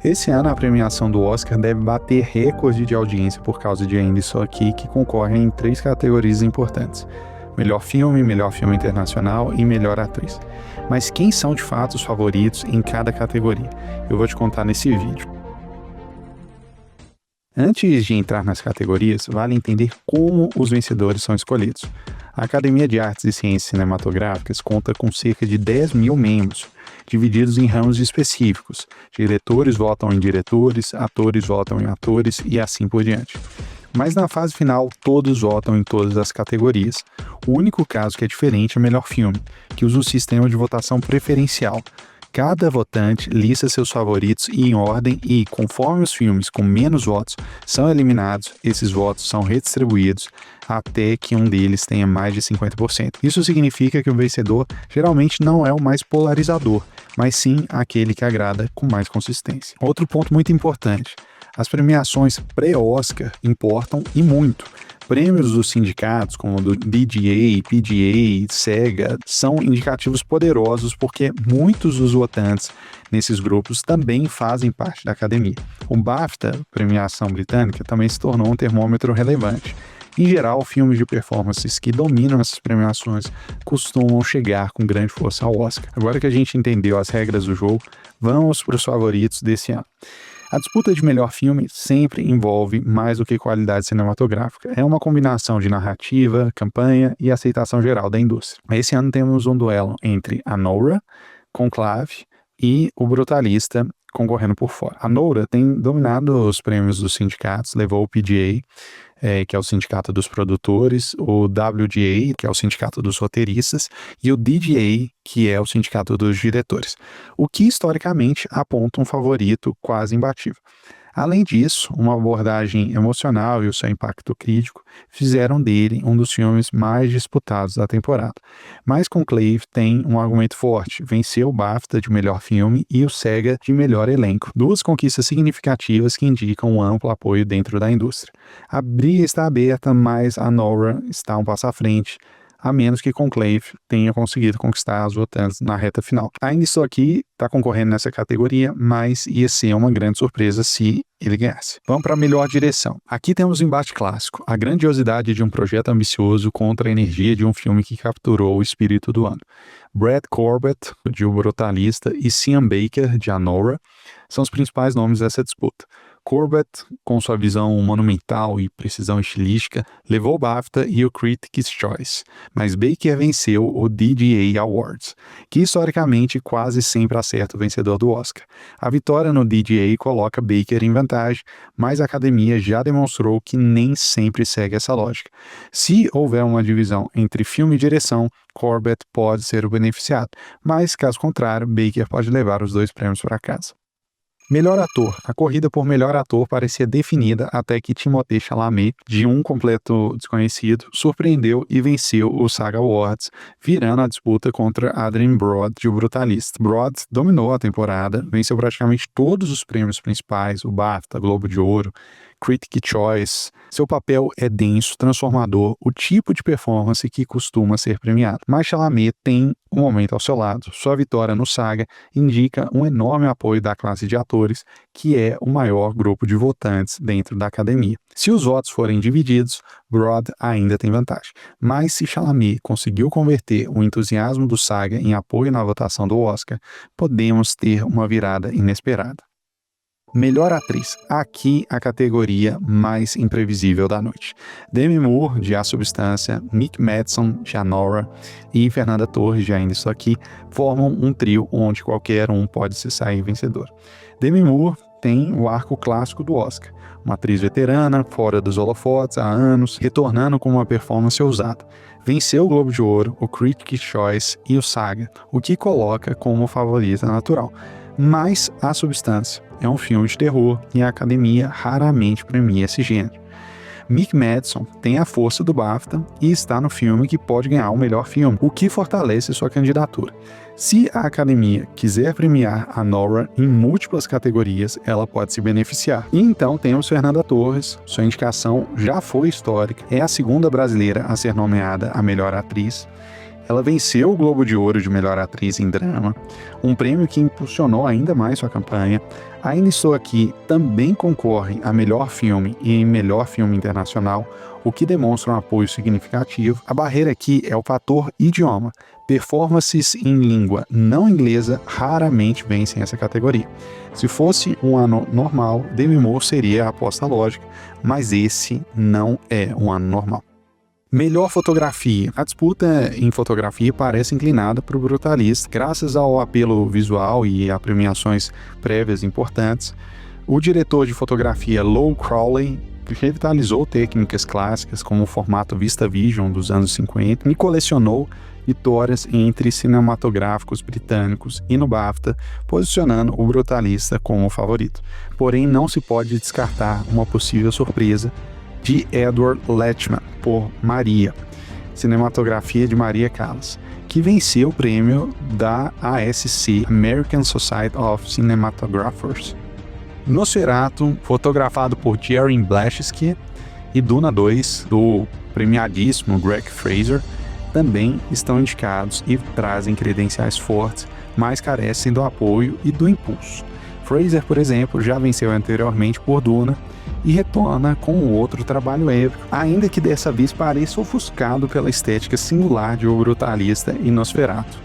Esse ano a premiação do Oscar deve bater recorde de audiência por causa de Ainda Estou Aqui, que concorre em 3 categorias importantes: melhor filme internacional e melhor atriz. Mas quem são de fato os favoritos em cada categoria? Eu vou te contar nesse vídeo. Antes de entrar nas categorias, vale entender como os vencedores são escolhidos. A Academia de Artes e Ciências Cinematográficas conta com cerca de 10 mil membros, divididos em ramos específicos. Diretores votam em diretores, atores votam em atores e assim por diante. Mas na fase final, todos votam em todas as categorias. O único caso que é diferente é o melhor filme, que usa um sistema de votação preferencial. Cada votante lista seus favoritos em ordem e, conforme os filmes com menos votos são eliminados, esses votos são redistribuídos até que um deles tenha mais de 50%. Isso significa que o vencedor geralmente não é o mais polarizador, mas sim aquele que agrada com mais consistência. Outro ponto muito importante: as premiações pré-Oscar importam e muito. Prêmios dos sindicatos, como do BGA, PGA, SEGA, são indicativos poderosos porque muitos dos votantes nesses grupos também fazem parte da academia. O BAFTA, premiação britânica, também se tornou um termômetro relevante. Em geral, filmes de performances que dominam essas premiações costumam chegar com grande força ao Oscar. Agora que a gente entendeu as regras do jogo, vamos para os favoritos desse ano. A disputa de melhor filme sempre envolve mais do que qualidade cinematográfica. É uma combinação de narrativa, campanha e aceitação geral da indústria. Esse ano temos um duelo entre Anora, Conclave e O Brutalista concorrendo por fora. Anora tem dominado os prêmios dos sindicatos, levou o PGA, que é o sindicato dos produtores, o WGA, que é o sindicato dos roteiristas, e o DGA, que é o sindicato dos diretores, o que historicamente aponta um favorito quase imbatível. Além disso, uma abordagem emocional e o seu impacto crítico fizeram dele um dos filmes mais disputados da temporada. Mas Conclave tem um argumento forte: venceu o BAFTA de melhor filme e o SEGA de melhor elenco. Duas conquistas significativas que indicam um amplo apoio dentro da indústria. A briga está aberta, mas a Nora está um passo à frente, a menos que Conclave tenha conseguido conquistar os votantes na reta final. Ainda Estou Aqui está concorrendo nessa categoria, mas ia ser uma grande surpresa se ele ganhasse. Vamos para a melhor direção. Aqui temos um embate clássico: a grandiosidade de um projeto ambicioso contra a energia de um filme que capturou o espírito do ano. Brad Corbett, de O Brutalista, e Sean Baker, de Anora, são os principais nomes dessa disputa. Corbett, com sua visão monumental e precisão estilística, levou o BAFTA e o Critics' Choice, mas Baker venceu o DGA Awards, que historicamente quase sempre acerta o vencedor do Oscar. A vitória no DGA coloca Baker em vantagem, mas a academia já demonstrou que nem sempre segue essa lógica. Se houver uma divisão entre filme e direção, Corbett pode ser o beneficiado, mas caso contrário, Baker pode levar os 2 prêmios para casa. Melhor ator. A corrida por melhor ator parecia definida até que Timothée Chalamet, de um completo desconhecido, surpreendeu e venceu o SAG Awards, virando a disputa contra Adrien Brody, de O Brutalista. Brody dominou a temporada, venceu praticamente todos os prêmios principais, o BAFTA, Globo de Ouro, Critics' Choice. Seu papel é denso, transformador, o tipo de performance que costuma ser premiado. Mas Chalamet tem um momento ao seu lado. Sua vitória no SAG indica um enorme apoio da classe de atores, que é o maior grupo de votantes dentro da academia. Se os votos forem divididos, Brody ainda tem vantagem. Mas se Chalamet conseguiu converter o entusiasmo do SAG em apoio na votação do Oscar, podemos ter uma virada inesperada. Melhor atriz. Aqui a categoria mais imprevisível da noite. Demi Moore, de A Substância, Mick Madsen, de Anora, e Fernanda Torres, de Ainda Estou Aqui, formam um trio onde qualquer um pode se sair vencedor. Demi Moore tem o arco clássico do Oscar: uma atriz veterana, fora dos holofotes há anos, retornando com uma performance ousada. Venceu o Globo de Ouro, o Critics' Choice e o SAG, o que coloca como favorita natural. Mas A Substância é um filme de terror e a academia raramente premia esse gênero. Mick Madsen tem a força do BAFTA e está no filme que pode ganhar o melhor filme, o que fortalece sua candidatura. Se a academia quiser premiar a Nora em múltiplas categorias, ela pode se beneficiar. E então temos Fernanda Torres, sua indicação já foi histórica, é a segunda brasileira a ser nomeada a melhor atriz. Ela venceu o Globo de Ouro de melhor atriz em drama, um prêmio que impulsionou ainda mais sua campanha. Ainda Estou Aqui também concorre a melhor filme e melhor filme internacional, o que demonstra um apoio significativo. A barreira aqui é o fator idioma. Performances em língua não inglesa raramente vencem essa categoria. Se fosse um ano normal, Demi Moore seria a aposta lógica, mas esse não é um ano normal. Melhor fotografia. A disputa em fotografia parece inclinada para o Brutalista. Graças ao apelo visual e a premiações prévias importantes, o diretor de fotografia Lou Crowley revitalizou técnicas clássicas como o formato VistaVision dos anos 50 e colecionou vitórias entre cinematográficos britânicos e no BAFTA, posicionando o Brutalista como o favorito. Porém, não se pode descartar uma possível surpresa de Edward Letchman por Maria, cinematografia de Maria Callas, que venceu o prêmio da ASC, American Society of Cinematographers. Nosferatu, fotografado por Jerry Blaschke, e Duna 2, do premiadíssimo Greg Fraser, também estão indicados e trazem credenciais fortes, mas carecem do apoio e do impulso. Fraser, por exemplo, já venceu anteriormente por Duna e retorna com outro trabalho épico, ainda que dessa vez pareça ofuscado pela estética singular de O Brutalista e Nosferatu.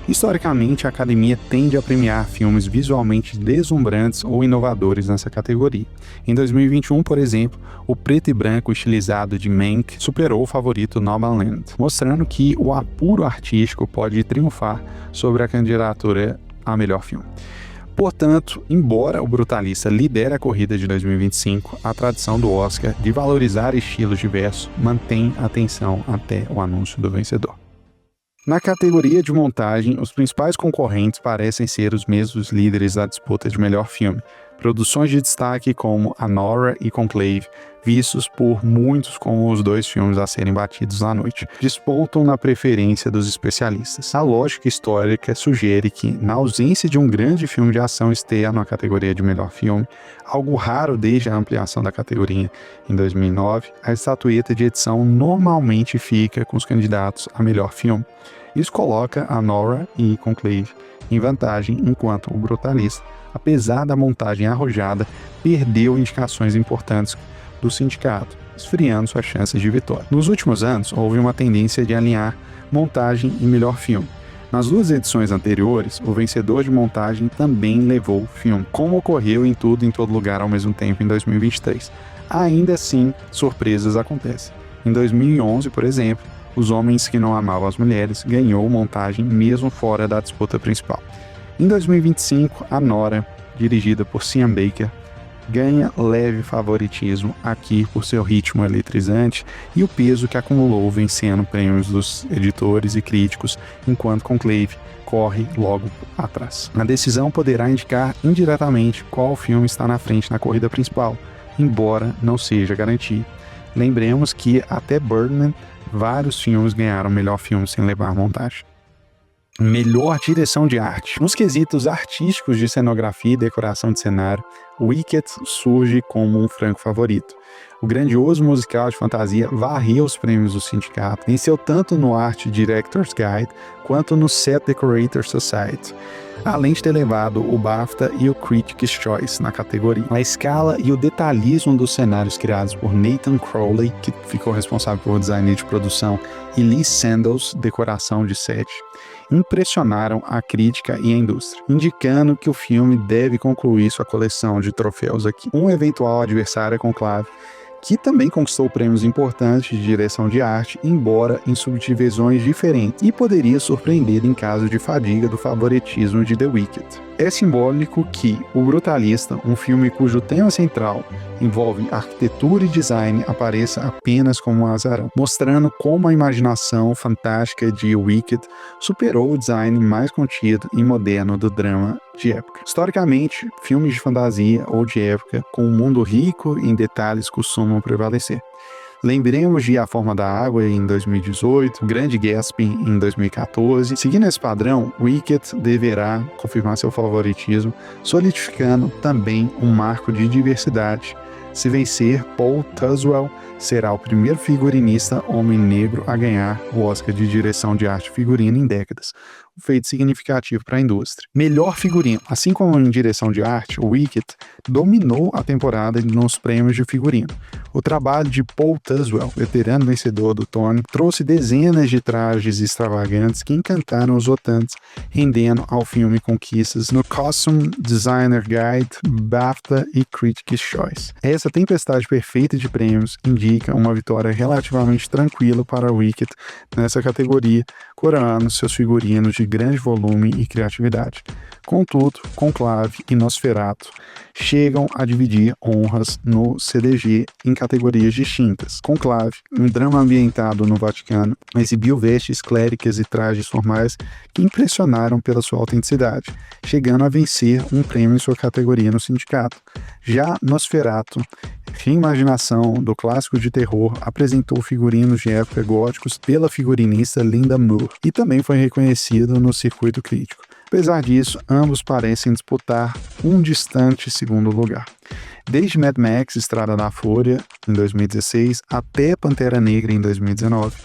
Historicamente, a Academia tende a premiar filmes visualmente deslumbrantes ou inovadores nessa categoria. Em 2021, por exemplo, o preto e branco estilizado de Mank superou o favorito Nomadland, mostrando que o apuro artístico pode triunfar sobre a candidatura a melhor filme. Portanto, embora O Brutalista lidere a corrida de 2025, a tradição do Oscar de valorizar estilos diversos mantém a atenção até o anúncio do vencedor. Na categoria de montagem, os principais concorrentes parecem ser os mesmos líderes da disputa de melhor filme. Produções de destaque como Anora e Conclave, vistos por muitos como os dois filmes a serem batidos na noite, despontam na preferência dos especialistas. A lógica histórica sugere que, na ausência de um grande filme de ação esteja na categoria de melhor filme, algo raro desde a ampliação da categoria em 2009, a estatueta de edição normalmente fica com os candidatos a melhor filme. Isso coloca Anora e Conclave em vantagem, enquanto O Brutalista, apesar da montagem arrojada, perdeu indicações importantes do sindicato, esfriando suas chances de vitória. Nos últimos anos, houve uma tendência de alinhar montagem e melhor filme. Nas duas edições anteriores, o vencedor de montagem também levou o filme, como ocorreu em Tudo em Todo Lugar ao mesmo tempo em 2023. Ainda assim, surpresas acontecem. Em 2011, por exemplo, Os Homens que Não Amavam as Mulheres ganhou montagem mesmo fora da disputa principal. Em 2025, a Nora, dirigida por Sean Baker, ganha leve favoritismo aqui por seu ritmo eletrizante e o peso que acumulou vencendo prêmios dos editores e críticos, enquanto Conclave corre logo atrás. A decisão poderá indicar indiretamente qual filme está na frente na corrida principal, embora não seja garantido. Lembremos que até Birdman, vários filmes ganharam melhor filme sem levar montagem. Melhor direção de arte. Nos quesitos artísticos de cenografia e decoração de cenário, Wicked surge como um franco favorito. O grandioso musical de fantasia varreu os prêmios do sindicato, venceu tanto no Art Directors Guide quanto no Set Decorators Society, além de ter levado o BAFTA e o Critics' Choice na categoria. A escala e o detalhismo dos cenários criados por Nathan Crowley, que ficou responsável por design de produção, e Lee Sandals, decoração de set, impressionaram a crítica e a indústria, indicando que o filme deve concluir sua coleção de troféus aqui. Um eventual adversário é Conclave, que também conquistou prêmios importantes de direção de arte, embora em subdivisões diferentes, e poderia surpreender em caso de fadiga do favoritismo de The Wicked. É simbólico que O Brutalista, um filme cujo tema central envolve arquitetura e design, apareça apenas como um azarão, mostrando como a imaginação fantástica de Wicked superou o design mais contido e moderno do drama de época. Historicamente, filmes de fantasia ou de época com um mundo rico em detalhes costumam prevalecer. Lembremos de A Forma da Água em 2018, Grande Gatsby em 2014. Seguindo esse padrão, Wicked deverá confirmar seu favoritismo, solidificando também um marco de diversidade Se vencer, Paul Tazewell será o primeiro figurinista homem negro a ganhar o Oscar de direção de arte figurina em décadas, um feito significativo para a indústria. Melhor figurino. Assim como em direção de arte, Wicked dominou a temporada nos prêmios de figurino. O trabalho de Paul Tazewell, veterano vencedor do Tony, trouxe dezenas de trajes extravagantes que encantaram os votantes, rendendo ao filme conquistas no Costume Designer Guide, BAFTA e Critics' Choice. Essa tempestade perfeita de prêmios indica uma vitória relativamente tranquila para Wicked nessa categoria, coroando seus figurinos de grande volume e criatividade. Contudo, Conclave e Nosferatu chegam a dividir honras no CDG em categorias distintas. Conclave, um drama ambientado no Vaticano, exibiu vestes cléricas e trajes formais que impressionaram pela sua autenticidade, chegando a vencer um prêmio em sua categoria no sindicato. Já Nosferatu, reimaginação do clássico de terror, apresentou figurinos de época góticos pela figurinista Linda Moore e também foi reconhecido no circuito crítico. Apesar disso, ambos parecem disputar um distante segundo lugar. Desde Mad Max, Estrada da Fúria, em 2016, até Pantera Negra, em 2019,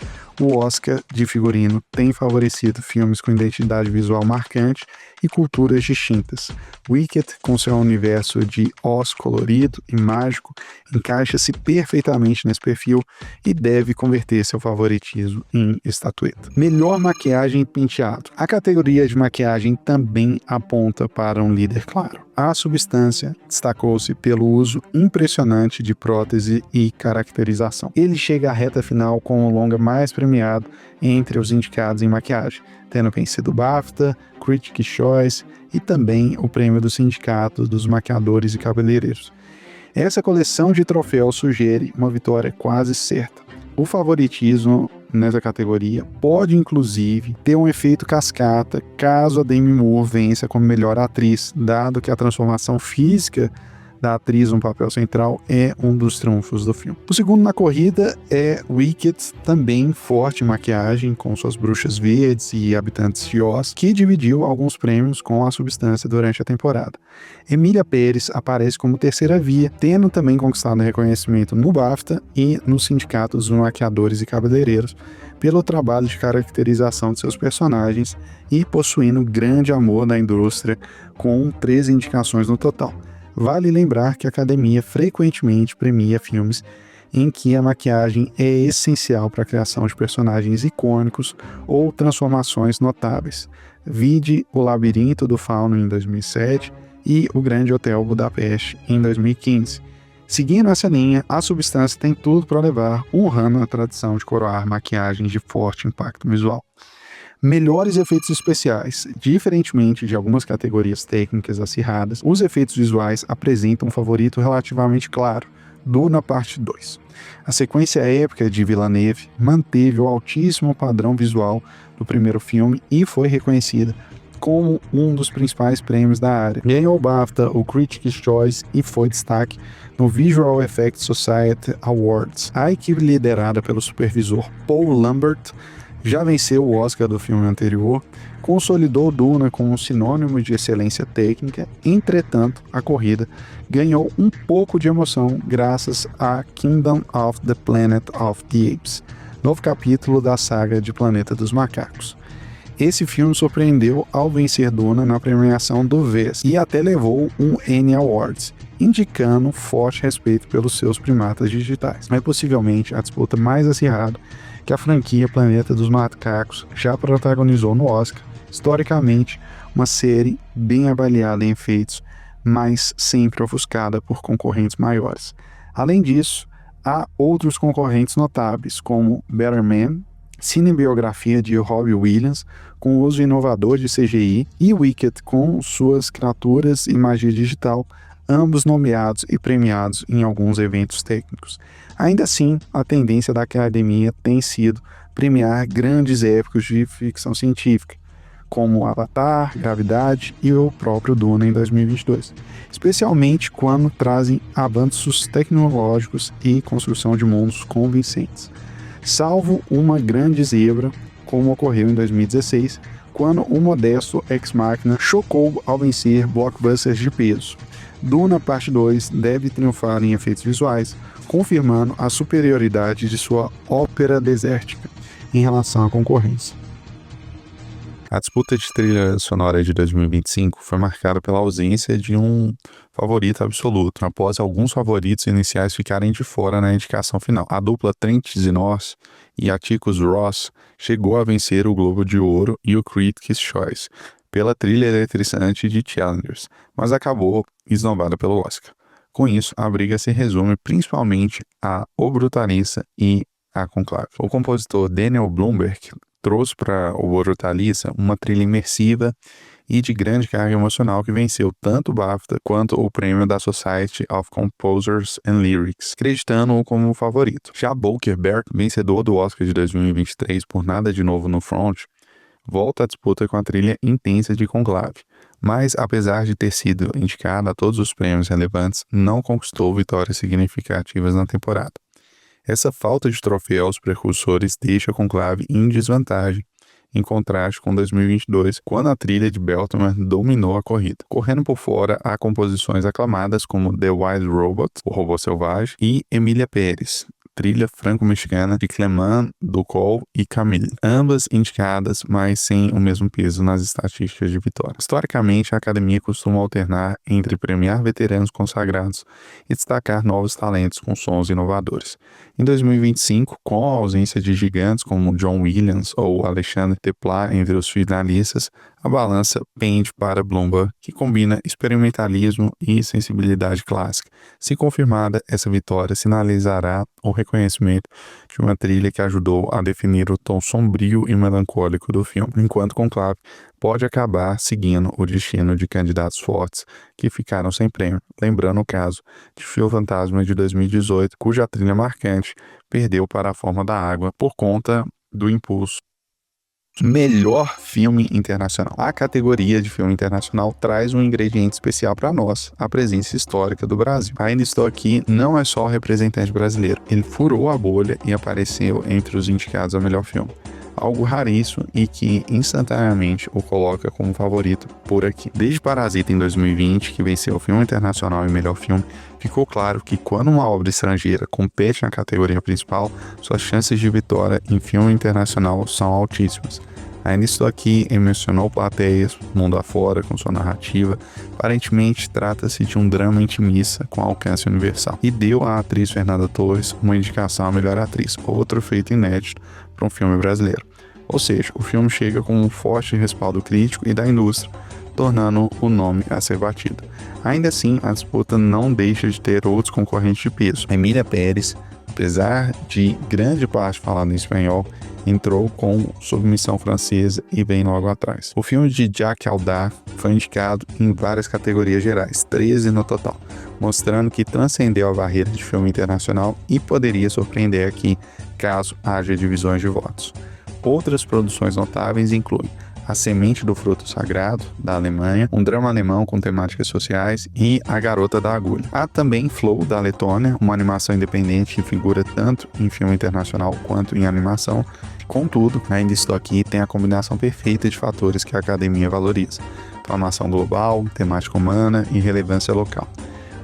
o Oscar de figurino tem favorecido filmes com identidade visual marcante e culturas distintas. Wicked, com seu universo de Oz colorido e mágico, encaixa-se perfeitamente nesse perfil e deve converter seu favoritismo em estatueta. Melhor maquiagem e penteado. A categoria de maquiagem também aponta para um líder claro. A Substância destacou-se pelo uso impressionante de prótese e caracterização. Ele chega à reta final com o longa mais premiado entre os indicados em maquiagem, tendo vencido o BAFTA, Critics' Choice e também o prêmio do Sindicato dos Maquiadores e Cabeleireiros. Essa coleção de troféus sugere uma vitória quase certa. O favoritismo nessa categoria pode, inclusive, ter um efeito cascata caso a Demi Moore vença como melhor atriz, dado que a transformação física da atriz no papel central é um dos triunfos do filme. O segundo na corrida é Wicked, também forte em maquiagem, com suas bruxas verdes e habitantes de Oz, que dividiu alguns prêmios com a Substância durante a temporada. Emília Pérez aparece como terceira via, tendo também conquistado reconhecimento no BAFTA e no Sindicato dos Maquiadores e Cabeleireiros, pelo trabalho de caracterização de seus personagens e possuindo grande amor da indústria, com 13 indicações no total. Vale lembrar que a Academia frequentemente premia filmes em que a maquiagem é essencial para a criação de personagens icônicos ou transformações notáveis. Vide O Labirinto do Fauno em 2007 e O Grande Hotel Budapeste em 2015. Seguindo essa linha, a Substância tem tudo para levar, honrando a tradição de coroar maquiagens de forte impacto visual. Melhores efeitos especiais. Diferentemente de algumas categorias técnicas acirradas, os efeitos visuais apresentam um favorito relativamente claro, Duna Parte 2. A sequência épica de Villeneuve manteve o altíssimo padrão visual do primeiro filme e foi reconhecida como um dos principais prêmios da área. Ganhou o BAFTA, o Critics' Choice e foi destaque no Visual Effects Society Awards. A equipe liderada pelo supervisor Paul Lambert já venceu o Oscar do filme anterior, consolidou Duna como um sinônimo de excelência técnica. Entretanto, a corrida ganhou um pouco de emoção graças a Kingdom of the Planet of the Apes, novo capítulo da saga de Planeta dos Macacos. Esse filme surpreendeu ao vencer Duna na premiação do VES e até levou um Annie Awards, indicando forte respeito pelos seus primatas digitais. É possivelmente a disputa mais acirrada que a franquia Planeta dos Macacos já protagonizou no Oscar, historicamente uma série bem avaliada em efeitos, mas sempre ofuscada por concorrentes maiores. Além disso, há outros concorrentes notáveis, como Better Man, cinebiografia de Robbie Williams, com uso inovador de CGI, e Wicked, com suas criaturas e magia digital, ambos nomeados e premiados em alguns eventos técnicos. Ainda assim, a tendência da Academia tem sido premiar grandes épicos de ficção científica, como Avatar, Gravidade e o próprio Duna em 2022, especialmente quando trazem avanços tecnológicos e construção de mundos convincentes. Salvo uma grande zebra, como ocorreu em 2016, quando o modesto Ex Machina chocou ao vencer blockbusters de peso. Duna Parte 2 deve triunfar em efeitos visuais, confirmando a superioridade de sua ópera desértica em relação à concorrência. A disputa de trilha sonora de 2025 foi marcada pela ausência de um favorito absoluto, após alguns favoritos iniciais ficarem de fora na indicação final. A dupla Trent Reznor e Atticus Ross chegou a vencer o Globo de Ouro e o Critics' Choice pela trilha eletrizante de Challengers, mas acabou esnobada pelo Oscar. Com isso, a briga se resume principalmente a O Brutalista e a Conclave. O compositor Daniel Blumberg trouxe para o Brutalista uma trilha imersiva e de grande carga emocional que venceu tanto o BAFTA quanto o prêmio da Society of Composers and Lyrics, acreditando-o como o favorito. Já Volker Berg, vencedor do Oscar de 2023 por Nada de Novo no Front, volta à disputa com a trilha intensa de Conclave, mas apesar de ter sido indicado a todos os prêmios relevantes, não conquistou vitórias significativas na temporada. Essa falta de troféu aos precursores deixa Conclave em desvantagem, em contraste com 2022, quando a trilha de Beltman dominou a corrida. Correndo por fora, há composições aclamadas como The Wild Robot, O Robô Selvagem, e Emília Pérez, trilha franco-mexicana de Clément Ducol e Camille, ambas indicadas, mas sem o mesmo peso nas estatísticas de vitória. Historicamente, a academia costuma alternar entre premiar veteranos consagrados e destacar novos talentos com sons inovadores. Em 2025, com a ausência de gigantes como John Williams ou Alexandre Desplat entre os finalistas, a balança pende para Blumberg, que combina experimentalismo e sensibilidade clássica. Se confirmada, essa vitória sinalizará o reconhecimento de uma trilha que ajudou a definir o tom sombrio e melancólico do filme, enquanto Conclave pode acabar seguindo o destino de candidatos fortes que ficaram sem prêmio, lembrando o caso de Fio Fantasma de 2018, cuja trilha marcante perdeu para A Forma da Água por conta do impulso. Melhor filme internacional. A categoria de filme internacional traz um ingrediente especial para nós, a presença histórica do Brasil. Ainda Estou Aqui não é só o representante brasileiro, ele furou a bolha e apareceu entre os indicados ao melhor filme. Algo raríssimo e que instantaneamente o coloca como favorito por aqui. Desde Parasita em 2020, que venceu o filme internacional e melhor filme, ficou claro que quando uma obra estrangeira compete na categoria principal, suas chances de vitória em filme internacional são altíssimas. Ainda Estou Aqui emocionou plateias mundo afora com sua narrativa. Aparentemente trata-se de um drama intimista com alcance universal e deu à atriz Fernanda Torres uma indicação à melhor atriz, outro feito inédito para um filme brasileiro. Ou seja, o filme chega com um forte respaldo crítico e da indústria, tornando o nome a ser batido. Ainda assim, a disputa não deixa de ter outros concorrentes de peso. Emília Pérez, apesar de grande parte falada em espanhol, entrou com submissão francesa e vem logo atrás. O filme de Jacques Audiard foi indicado em várias categorias gerais, 13 no total, mostrando que transcendeu a barreira de filme internacional e poderia surpreender aqui caso haja divisões de votos. Outras produções notáveis incluem A Semente do Fruto Sagrado, da Alemanha, um drama alemão com temáticas sociais, e A Garota da Agulha. Há também Flow, da Letônia, uma animação independente que figura tanto em filme internacional quanto em animação. Contudo, Ainda Estou Aqui tem a combinação perfeita de fatores que a academia valoriza: formação global, temática humana e relevância local.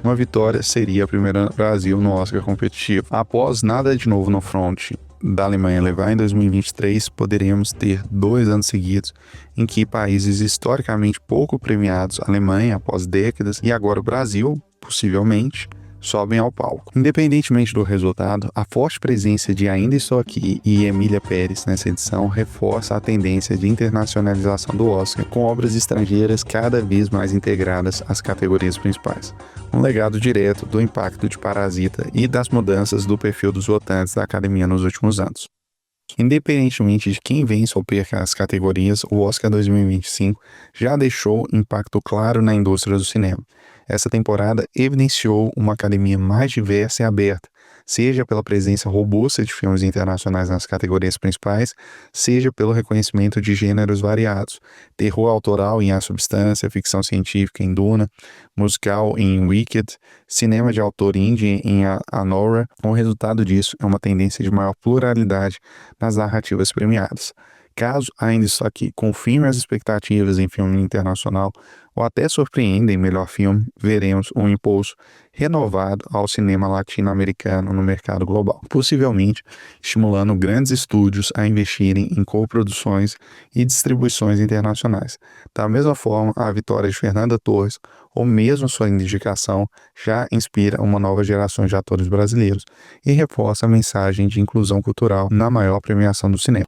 Uma vitória seria a primeira no Brasil no Oscar competitivo. Após Nada de Novo no Front da Alemanha levar em 2023, poderíamos ter 2 anos seguidos em que países historicamente pouco premiados, Alemanha após décadas e agora o Brasil, possivelmente, sobem ao palco. Independentemente do resultado, a forte presença de Ainda Estou Aqui e Emília Pérez nessa edição reforça a tendência de internacionalização do Oscar, com obras estrangeiras cada vez mais integradas às categorias principais. Um legado direto do impacto de Parasita e das mudanças do perfil dos votantes da academia nos últimos anos. Independentemente de quem vence ou perca as categorias, o Oscar 2025 já deixou impacto claro na indústria do cinema. Essa temporada evidenciou uma academia mais diversa e aberta, seja pela presença robusta de filmes internacionais nas categorias principais, seja pelo reconhecimento de gêneros variados: terror autoral em A Substância, ficção científica em Duna, musical em Wicked, cinema de autor indie em Anora. O resultado disso é uma tendência de maior pluralidade nas narrativas premiadas. Caso ainda isso aqui confirme as expectativas em filme internacional ou até surpreenda em melhor filme, veremos um impulso renovado ao cinema latino-americano no mercado global, possivelmente estimulando grandes estúdios a investirem em coproduções e distribuições internacionais. Da mesma forma, a vitória de Fernanda Torres, ou mesmo sua indicação, já inspira uma nova geração de atores brasileiros e reforça a mensagem de inclusão cultural na maior premiação do cinema.